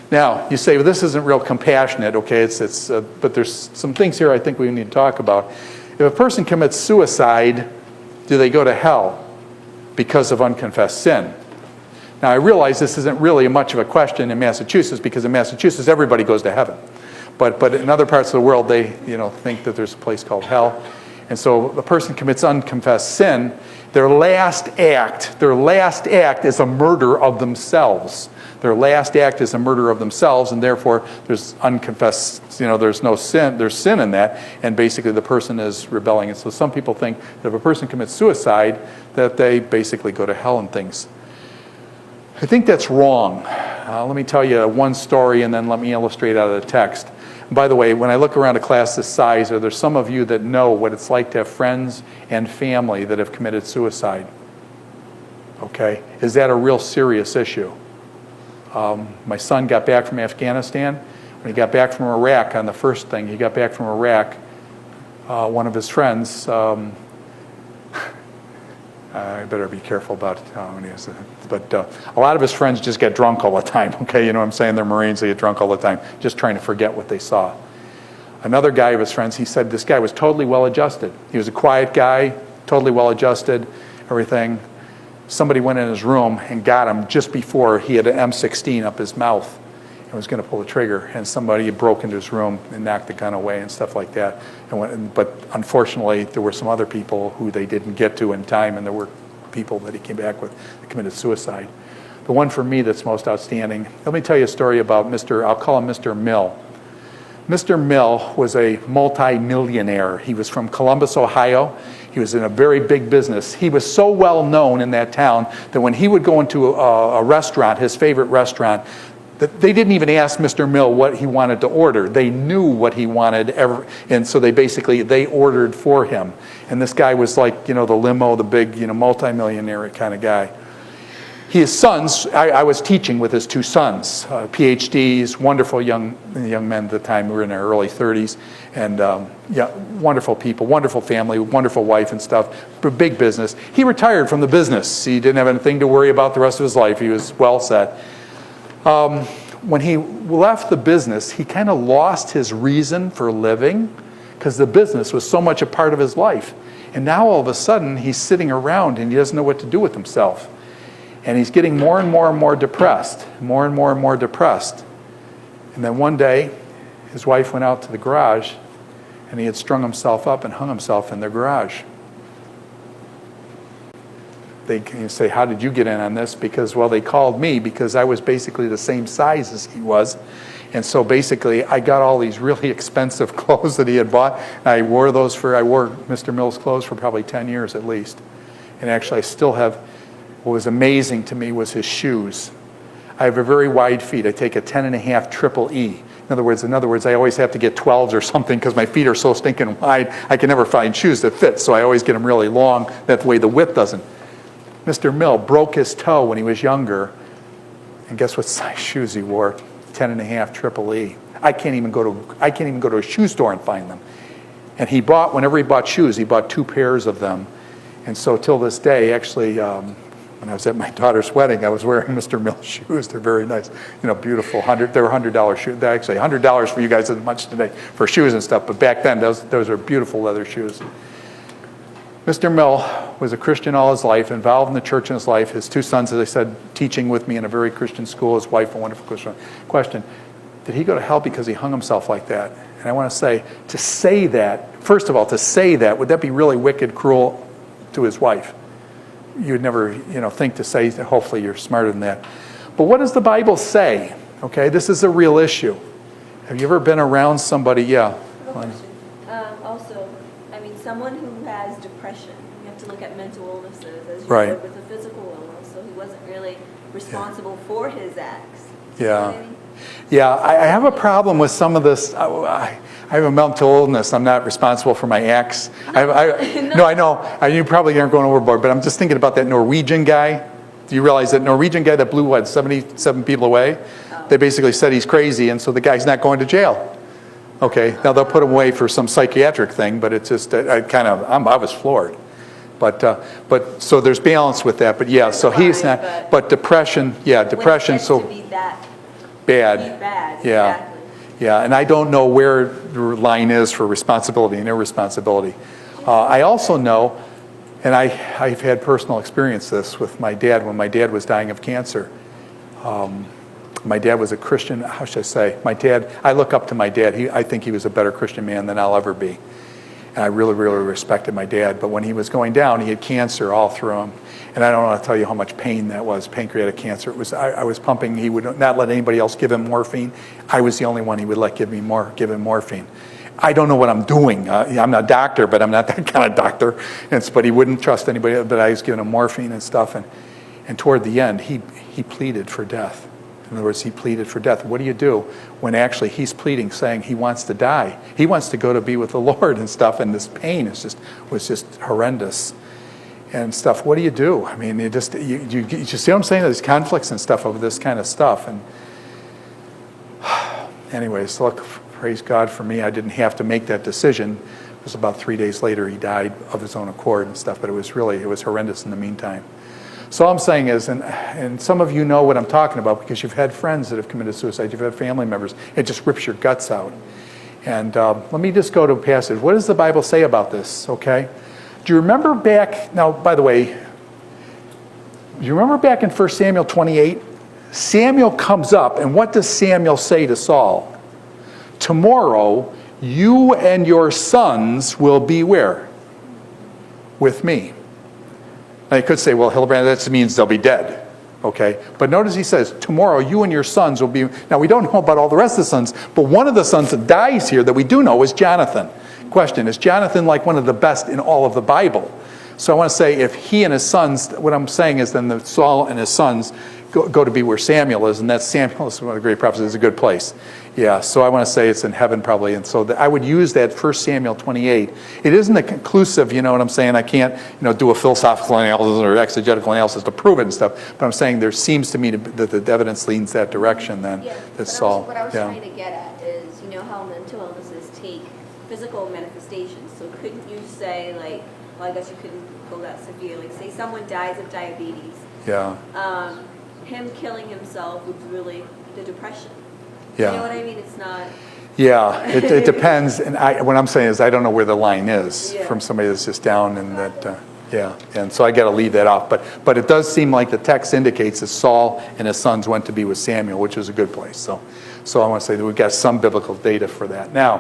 Now, you say, well, this isn't real compassionate, okay? But there's some things here I think we need to talk about. If a person commits suicide, do they go to hell because of unconfessed sin? Now, I realize this isn't really much of a question in Massachusetts, because in Massachusetts, everybody goes to heaven. But in other parts of the world, they think that there's a place called hell. And so a person commits unconfessed sin, their last act is a murder of themselves. Their last act is a murder of themselves, and therefore there's unconfessed, there's no sin, there's sin in that, and basically the person is rebelling. And so some people think that if a person commits suicide, that they basically go to hell and things. I think that's wrong. Let me tell you one story, and then let me illustrate out of the text. And by the way, when I look around a class this size, are there some of you that know what it's like to have friends and family that have committed suicide? Okay, is that a real serious issue? My son got back from Afghanistan. When he got back from Iraq, on the first thing, he got back from Iraq, one of his friends, I better be careful about how many is it, but a lot of his friends just get drunk all the time, okay? You know what I'm saying? They're Marines, they get drunk all the time, just trying to forget what they saw. Another guy of his friends, he said this guy was totally well-adjusted. He was a quiet guy, totally well-adjusted, everything. Somebody went in his room and got him just before he had an M16 up his mouth and was going to pull the trigger, and somebody broke into his room and knocked the gun away and stuff like that. But unfortunately, there were some other people who they didn't get to in time, and there were people that he came back with that committed suicide. The one for me that's most outstanding, let me tell you a story about I'll call him Mr. Mill. Mr. Mill was a multi-millionaire. He was from Columbus, Ohio. He was in a very big business. He was so well known in that town that when he would go into a restaurant, his favorite restaurant, that they didn't even ask Mr. Mill what he wanted to order. They knew what he wanted, and so they ordered for him. And this guy was like, the limo, the big, multi-millionaire kind of guy. His sons, I was teaching with his two sons, PhDs, wonderful young men at the time. We were in our early 30s, and wonderful people, wonderful family, wonderful wife and stuff, big business. He retired from the business. He didn't have anything to worry about the rest of his life. He was well set. When he left the business, he kind of lost his reason for living because the business was so much a part of his life. And now all of a sudden, he's sitting around and he doesn't know what to do with himself. And he's getting more and more and more depressed, more and more and more depressed. And then one day, his wife went out to the garage, and he had strung himself up and hung himself in their garage. They can say, how did you get in on this? Because, well, they called me because I was basically the same size as he was. And so basically, I got all these really expensive clothes that he had bought. And I wore Mr. Mill's clothes for probably 10 years at least. And actually, I still have, what was amazing to me was his shoes. I have a very wide feet. I take a 10.5 triple E. In other words, I always have to get 12s or something because my feet are so stinking wide. I can never find shoes that fit, so I always get them really long. That way the width doesn't. Mr. Mill broke his toe when he was younger, and guess what size shoes he wore? 10.5 triple E. I can't even go to a shoe store and find them. And whenever he bought shoes, he bought 2 pairs of them. And so till this day, actually, when I was at my daughter's wedding, I was wearing Mr. Mill's shoes. They're very nice, beautiful. They were $100 shoes. They're actually $100 for you guys isn't much today for shoes and stuff, but back then those are beautiful leather shoes. Mr. Mill was a Christian all his life, involved in the church in his life. His 2 sons, as I said, teaching with me in a very Christian school. His wife, a wonderful Christian. Question, did he go to hell because he hung himself like that? And I want to say, first of all, would that be really wicked, cruel to his wife? You'd never, think to say, hopefully you're smarter than that. But what does the Bible say? Okay, this is a real issue. Have you ever been around somebody, yeah? Also, someone who has depression, you have to look at mental illnesses, as you right. said, with a physical illness, so he wasn't really responsible for his acts. Yeah. Yeah, I have a problem with some of this. I have a mental illness. I'm not responsible for my acts. No, I know. You probably aren't going overboard, but I'm just thinking about that Norwegian guy. Do you realize that Norwegian guy that blew, 77 people away? Oh. They basically said he's crazy, and so the guy's not going to jail. Okay, now they'll put him away for some psychiatric thing, but it's just, I was floored. But so there's balance with that, but yeah, so he's not, but depression, yeah, depression, so. To be that bad. Bad, Yeah. exactly. Yeah, and I don't know where the line is for responsibility and irresponsibility. I also know, and I've had personal experience this with my dad when my dad was dying of cancer. My dad was a Christian, how should I say? My dad, I look up to my dad. I think he was a better Christian man than I'll ever be. And I really, really respected my dad. But when he was going down, he had cancer all through him. And I don't want to tell you how much pain that was, pancreatic cancer. It was. I was pumping. He would not let anybody else give him morphine. I was the only one he would let give him morphine. I don't know what I'm doing. I'm not a doctor, but I'm not that kind of doctor. But he wouldn't trust anybody. But I was giving him morphine and stuff. And toward the end, he pleaded for death. In other words, he pleaded for death. What do you do when actually he's pleading, saying he wants to die? He wants to go to be with the Lord and stuff, and this pain was just horrendous and stuff. What do you do? I mean, you see what I'm saying? There's conflicts and stuff over this kind of stuff. And anyways, look, praise God for me. I didn't have to make that decision. It was about 3 days later he died of his own accord and stuff, but it was horrendous in the meantime. So all I'm saying is, and some of you know what I'm talking about because you've had friends that have committed suicide, you've had family members, it just rips your guts out. And let me just go to a passage. What does the Bible say about this, okay? Do you remember back, now by the way, do you remember back in 1 Samuel 28? Samuel comes up, and what does Samuel say to Saul? Tomorrow, you and your sons will be where? With me. Now you could say, well, Hildebrandt, that means they'll be dead, okay? But notice he says, tomorrow you and your sons will be... Now we don't know about all the rest of the sons, but one of the sons that dies here that we do know is Jonathan. Question, is Jonathan like one of the best in all of the Bible? So I want to say if he and his sons, what I'm saying is then Saul and his sons go to be where Samuel is, and that Samuel is one of the great prophets, is a good place. Yeah, so I want to say it's in heaven probably, and so I would use that 1 Samuel 28. It isn't a conclusive, you know what I'm saying? I can't, do a philosophical analysis or exegetical analysis to prove it and stuff, but I'm saying there seems to me that the evidence leans that direction then, that Saul. What I was trying to get at is, how mental illnesses take physical manifestations. So couldn't you say, well, I guess you couldn't go that severe. Like, say someone dies of diabetes. Yeah. Him killing himself was really the depression. Yeah. You know what I mean? It's not... Yeah, it depends. And what I'm saying is I don't know where the line is from somebody that's just down and that... and so I got to leave that off. But it does seem like the text indicates that Saul and his sons went to be with Samuel, which is a good place. So I want to say that we've got some biblical data for that. Now,